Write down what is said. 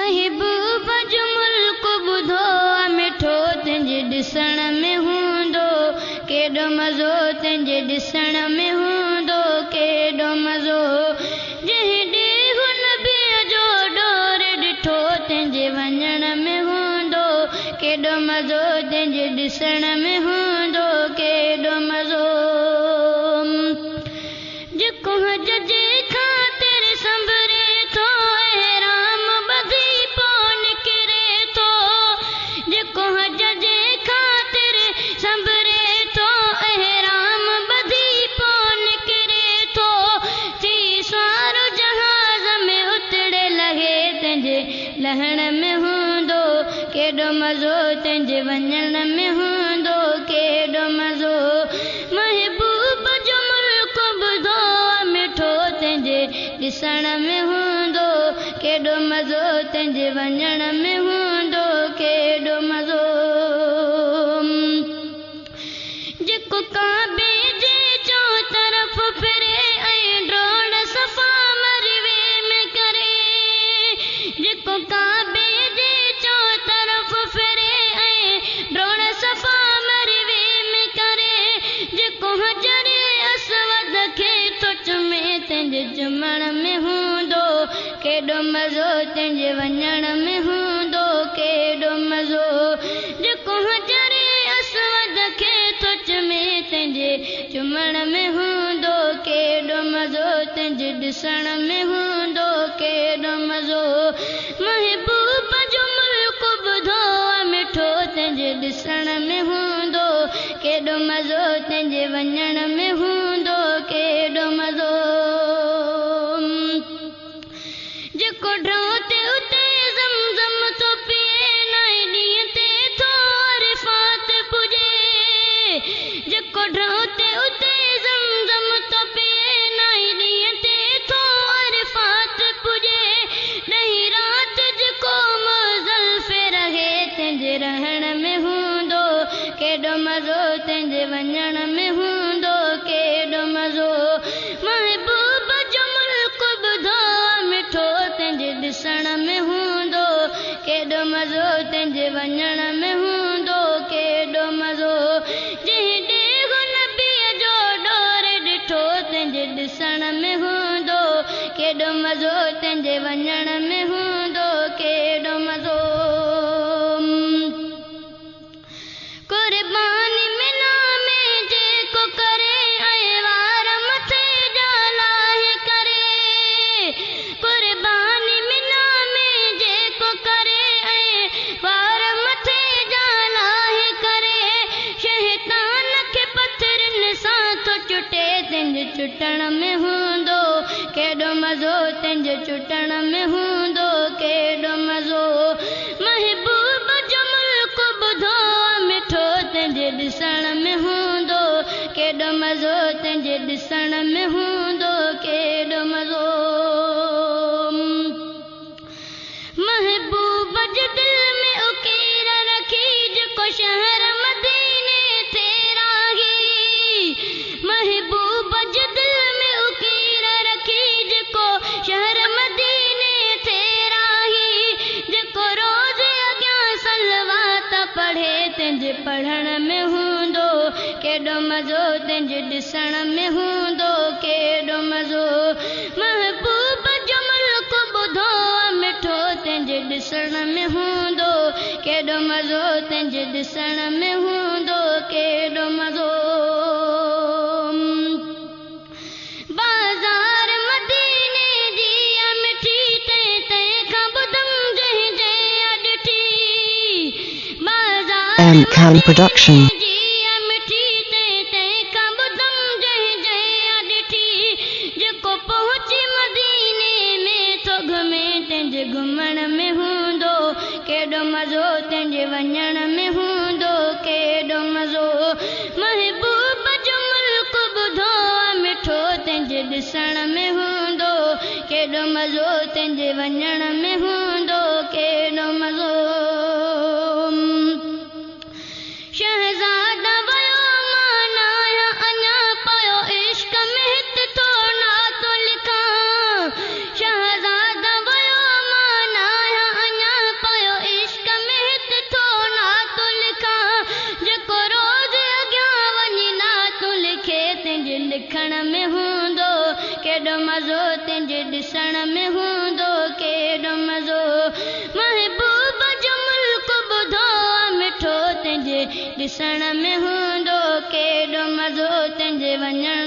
महबूब जो मुल्क ॿुधो मिठो तुंहिंजे ॾिसण में हूंदो केॾो मज़ो तुंहिंजे ॾिसण में हूंदो केॾो मज़ो जंहिं ॾींहुं नबीअ जो ॾोर ॾिठो तुंहिंजे वञण में हूंदो केॾो मज़ो तुंहिंजे ॾिसण में हूंदो केॾो मज़ो जेको हज जे ख़ातिर संभरे थो राम ॿधी पोइ निकिरे थो जेको हज जे ख़ातिर संभरे थो राम ॿधी पोइ निकिरे थो थी सवार जहाज़ में उतरे लहे तुंहिंजे लहण में हूंदो केॾो मज़ो तुंहिंजे वञण में हूंदो केॾो मज़ो महबूब जो मुल्क ॿुधो मिठो तुंहिंजे ॾिसण में हूंदो केॾो मज़ो तुंहिंजे वञण में हूंदो केॾो मज़ो जेको काबे जे चों तरफ़ फिरे ऐं ड्रोन सफ़ा मरवे में करे जेको काबे जे चों तरफ़ फिरे ऐं ड्रोन सफ़ा मरवे में करे जेको हजर असवद खे थो चुमे तुंहिंजे चुमण में हूंदो केॾो मज़ो तुंहिंजे वञण में हूंदो केॾो मज़ो जेको हजर असवद खे थो चुमे तुंहिंजे चुमण में हूंदो केॾो मज़ो तुंहिंजे ॾिसण में हूंदो केॾो मज़ो महबूब जो मुल्क ॿुधो मिठो तुंहिंजे ॾिसण में हूंदो केॾो मज़ो तुंहिंजे वञण में हूंदो केॾो मज़ो जेको ड्रो ते उते ज़मज़म थो पीए नाए ॾींहं ते थो अरफ़ात पुॼे जेको ड्रो ते उते ज़मज़म थो पीए नाए ॾींहं ते थो अरफ़ात पुॼे ॾहीं राति जेको मुज़ल्फ़े रहे तुंहिंजे रहण में हूंदो केॾो मज़ो तुंहिंजे वञण में हूंदो केॾो मज़ो महबूब जो मुल्क ॿुधो मिठो तुंहिंजे ॾिसण में हूंदो केॾो मज़ो तुंहिंजे वञण में हूंदो केॾो मज़ो जंहिं ॾींहुं नबीअ जो ॾोर ॾिठो तुंहिंजे ॾिसण में हूंदो केॾो मज़ो तुंहिंजे वञण में हूंदो केॾो मज़ो कुर्बानी मिना में जेको करे ऐं वार मथे जा लाहे करे कुर्बानी मिना में जेको करे ऐं वार मथे जा लाहे करे शैतान खे पथरनि सां थो चुटे तुंहिंजे चुटण में हूंदो केॾो मज़ो तुंहिंजे चुटण में हूंदो केॾो मज़ो महबूब जो मुल्क ॿुधो मिठो तुंहिंजे ॾिसण में हूंदो केॾो मज़ो तुंहिंजे ॾिसण में हूंदो केॾो मज़ो महबूब जे दिल में उकीर रखी जेको शहर मदीने ते राही महबूब जे दिल में उकीर रखी जेको शहर मदीने ते राही जेको रोज़ अॻियां सलवात पढ़े तुंहिंजे पढ़ण में हूंदो केॾो मज़ो तुंहिंजे ॾिसण में हूंदो केॾो मज़ो महबूब जो मुल्क ॿुधो मिठो तुंहिंजे ॾिसण में हूंदो केॾो मज़ो तुंहिंजे ॾिसण में हूंदो केॾो मज़ो बाज़ार मदीने जी मिठी तंहिं खां ॿुधम जंहिं जंहिं ॾिठी बाज़ार M-Can Production. मिठी तंहिं खां ॿुधम जंहिं जंहिं ॾिठी जेको पहुची मदीने में थो घुमे तुंहिंजे घुमण में हूंदो केॾो मज़ो तुंहिंजे वञण में हूंदो केॾो मज़ो महबूब जो मुल्क ॿुधो मिठो तुंहिंजे ॾिसण में हूंदो केॾो मज़ो तुंहिंजे वञण में हूंदो केॾो मज़ो शहज़ादा वयो मां आहियां अञा पियो इश्क में हित थो नातो लिखां शहज़ादा वयो मां आहियां अञा लिखण में हूंदो केॾो मज़ो तुंहिंजे ॾिसण में हूंदो केॾो मज़ो महबूब जो मुल्क ॿुधो मिठो तुंहिंजे ॾिसण में हूंदो केॾो मज़ो तुंहिंजे वञण